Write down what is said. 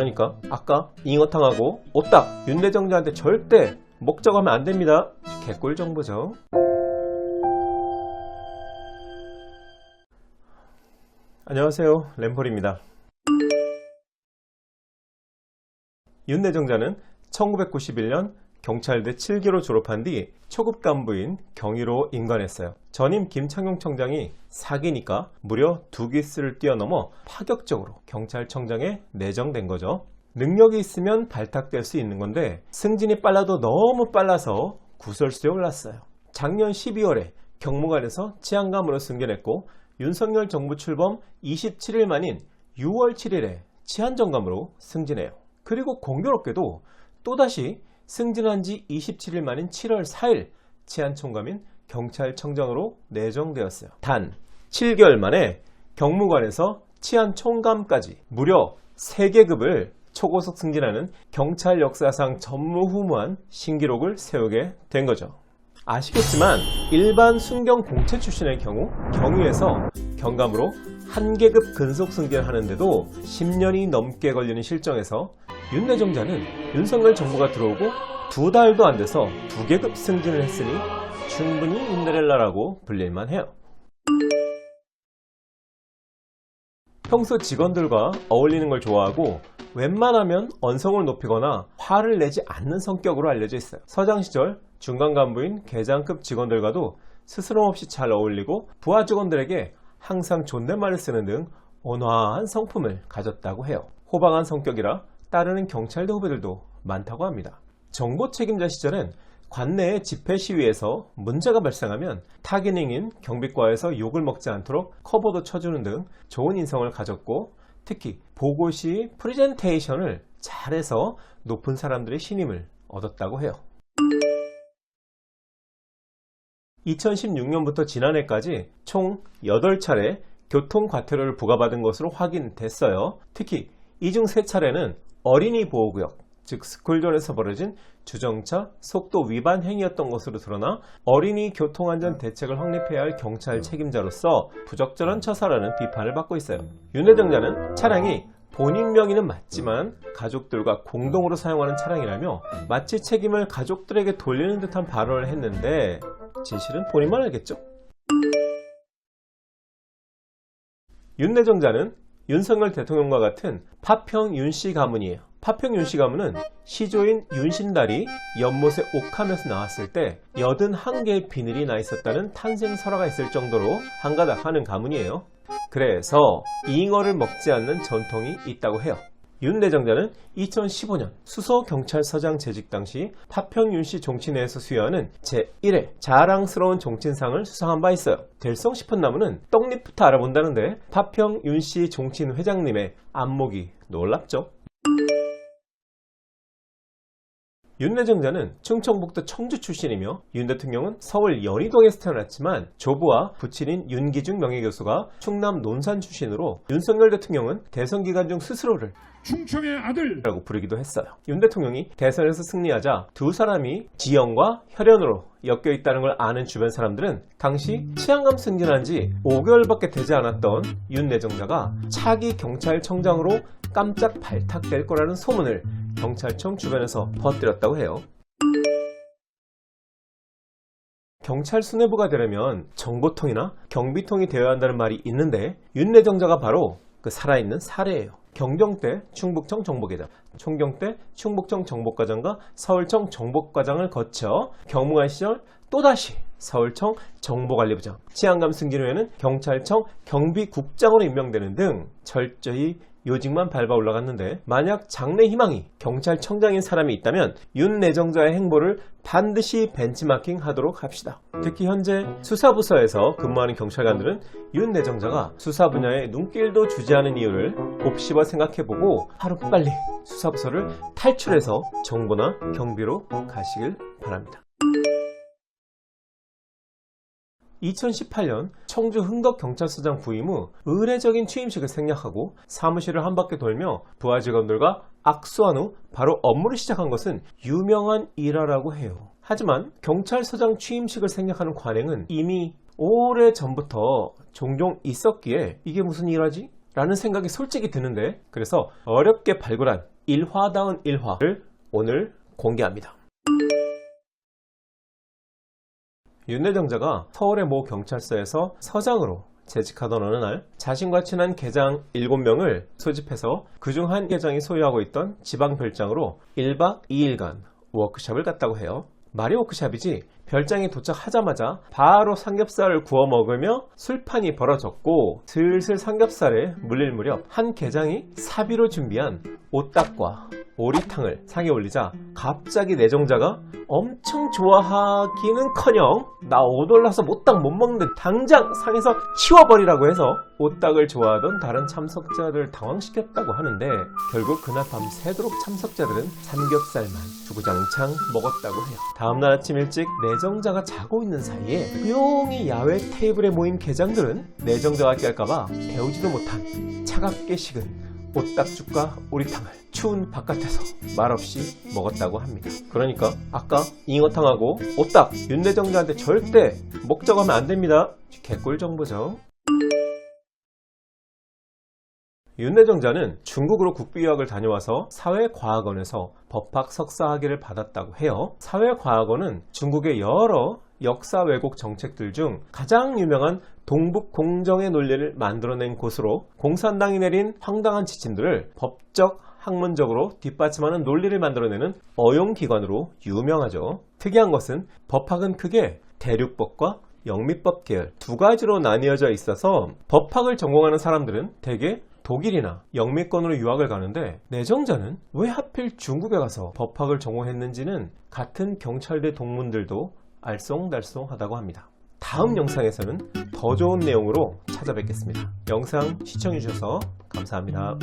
그러니까 아까 잉어탕하고 오딱 윤대정자한테 절대 먹자고 하면 안 됩니다. 개꿀 정보죠. 안녕하세요, 램폴입니다. 윤대정자는 1991년 경찰대 7기로 졸업한 뒤 초급 간부인 경위로 임관했어요. 전임 김창룡 청장이 사기니까 무려 2기수를 뛰어넘어 파격적으로 경찰청장에 내정된 거죠. 능력이 있으면 발탁될 수 있는 건데 승진이 빨라도 너무 빨라서 구설수에 올랐어요. 작년 12월에 경무관에서 치안감으로 승진했고 윤석열 정부 출범 27일 만인 6월 7일에 치안정감으로 승진해요. 그리고 공교롭게도 또다시 승진한 지 27일 만인 7월 4일 치안총감인 경찰청장으로 내정되었어요. 단 7개월 만에 경무관에서 치안총감까지 무려 3계급을 초고속 승진하는 경찰 역사상 전무후무한 신기록을 세우게 된 거죠. 아시겠지만 일반 순경 공채 출신의 경우 경위에서 경감으로 1계급 근속 승진을 하는데도 10년이 넘게 걸리는 실정에서 윤대정자는 윤석열 정부가 들어오고 2달도 안 돼서 2계급 승진을 했으니 충분히 윤데렐라라고 불릴만 해요. 평소 직원들과 어울리는 걸 좋아하고 웬만하면 언성을 높이거나 화를 내지 않는 성격으로 알려져 있어요. 서장 시절 중간 간부인 계장급 직원들과도 스스럼 없이 잘 어울리고 부하 직원들에게 항상 존댓말을 쓰는 등 온화한 성품을 가졌다고 해요. 호방한 성격이라 따르는 경찰대 후배들도 많다고 합니다. 정보 책임자 시절엔 관내의 집회 시위에서 문제가 발생하면 타기닝인 경비과에서 욕을 먹지 않도록 커버도 쳐주는 등 좋은 인성을 가졌고 특히 보고 시 프레젠테이션을 잘해서 높은 사람들의 신임을 얻었다고 해요. 2016년부터 지난해까지 총 8차례 교통과태료를 부과받은 것으로 확인됐어요. 특히 이 중 3차례는 어린이 보호구역, 즉 스쿨존에서 벌어진 주정차 속도 위반 행위였던 것으로 드러나 어린이 교통안전 대책을 확립해야 할 경찰 책임자로서 부적절한 처사라는 비판을 받고 있어요. 윤대정자는 차량이 본인 명의는 맞지만 가족들과 공동으로 사용하는 차량이라며 마치 책임을 가족들에게 돌리는 듯한 발언을 했는데 진실은 본인만 알겠죠? 윤대정자는 윤석열 대통령과 같은 파평 윤씨 가문이에요. 파평 윤씨 가문은 시조인 윤신달이 연못에 옥하면서 나왔을 때 81개의 비늘이 나 있었다는 탄생 설화가 있을 정도로 한가닥 하는 가문이에요. 그래서 잉어를 먹지 않는 전통이 있다고 해요. 윤대정자는 2015년 수서경찰서장 재직 당시 파평 윤씨 종치 내에서 수여하는 제1회 자랑스러운 종친상을 수상한 바 있어요. 될성 싶은 나무는 떡잎부터 알아본다는데 파평 윤씨 종친 회장님의 안목이 놀랍죠. 윤대정자는 충청북도 청주 출신이며 윤 대통령은 서울 연희동에서 태어났지만 조부와 부친인 윤기중 명예교수가 충남 논산 출신으로 윤석열 대통령은 대선 기간 중 스스로를 충청의 아들이라고 부르기도 했어요. 윤 대통령이 대선에서 승리하자 두 사람이 지연과 혈연으로 엮여 있다는 걸 아는 주변 사람들은 당시 치안감 승진한 지 5개월밖에 되지 않았던 윤대정자가 차기 경찰청장으로 깜짝 발탁될 거라는 소문을 경찰청 주변에서 퍼뜨렸다고 해요. 경찰 수뇌부가 되려면 정보통이나 경비통이 되어야 한다는 말이 있는데 윤대정자가 바로 그 살아있는 사례예요. 경경대 충북청 정보계장, 총경대 충북청 정보과장과 서울청 정보과장을 거쳐 경무관 시절 또다시 서울청 정보관리부장, 치안감 승진 후에는 경찰청 경비국장으로 임명되는 등 철저히 요직만 밟아 올라갔는데 만약 장래 희망이 경찰청장인 사람이 있다면 윤내정자의 행보를 반드시 벤치마킹 하도록 합시다. 특히 현재 수사부서에서 근무하는 경찰관들은 윤내정자가 수사 분야에 눈길도 주지 않은 이유를 곱씹어 생각해보고 하루빨리 수사부서를 탈출해서 정보나 경비로 가시길 바랍니다. 2018년 청주 흥덕경찰서장 부임 후 의례적인 취임식을 생략하고 사무실을 한 바퀴 돌며 부하 직원들과 악수한 후 바로 업무를 시작한 것은 유명한 일화라고 해요. 하지만 경찰서장 취임식을 생략하는 관행은 이미 오래전부터 종종 있었기에 이게 무슨 일화지? 라는 생각이 솔직히 드는데, 그래서 어렵게 발굴한 일화다운 일화를 오늘 공개합니다. 윤내정자가 서울의 모 경찰서에서 서장으로 재직하던 어느 날 자신과 친한 계장 7명을 소집해서 그중 한 계장이 소유하고 있던 지방 별장으로 1박 2일간 워크숍을 갔다고 해요. 말이 워크숍이지 별장에 도착하자마자 바로 삼겹살을 구워 먹으며 술판이 벌어졌고, 슬슬 삼겹살에 물릴 무렵 한 계장이 사비로 준비한 오딱과 오리탕을 상에 올리자 갑자기 내정자가 엄청 좋아하기는커녕 나 오돌라서 오딱 못 먹는데 당장 상에서 치워버리라고 해서 오딱을 좋아하던 다른 참석자들을 당황시켰다고 하는데, 결국 그날 밤 새도록 참석자들은 삼겹살만 주구장창 먹었다고 해요. 다음날 아침 일찍 내정자가 자고 있는 사이에 조용히 야외 테이블에 모인 계장들은 내정자가 깰까봐 데우지도 못한 차갑게 식은 오딱죽과 오리탕을 추운 바깥에서 말없이 먹었다고 합니다. 그러니까 아까 잉어탕하고 오딱 윤내정자한테 절대 먹자고 하면 안 됩니다. 개꿀 정보죠. 윤내정자는 중국으로 국비유학을 다녀와서 사회과학원에서 법학 석사 학위를 받았다고 해요. 사회과학원은 중국의 여러 역사 왜곡 정책들 중 가장 유명한 동북 공정의 논리를 만들어낸 곳으로 공산당이 내린 황당한 지침들을 법적 학문적으로 뒷받침하는 논리를 만들어내는 어용기관으로 유명하죠. 특이한 것은 법학은 크게 대륙법과 영미법 계열 두 가지로 나뉘어져 있어서 법학을 전공하는 사람들은 대개 독일이나 영미권으로 유학을 가는데, 내정자는 왜 하필 중국에 가서 법학을 전공했는지는 같은 경찰대 동문들도 알쏭달쏭하다고 합니다. 다음 영상에서는 더 좋은 내용으로 찾아뵙겠습니다. 영상 시청해주셔서 감사합니다.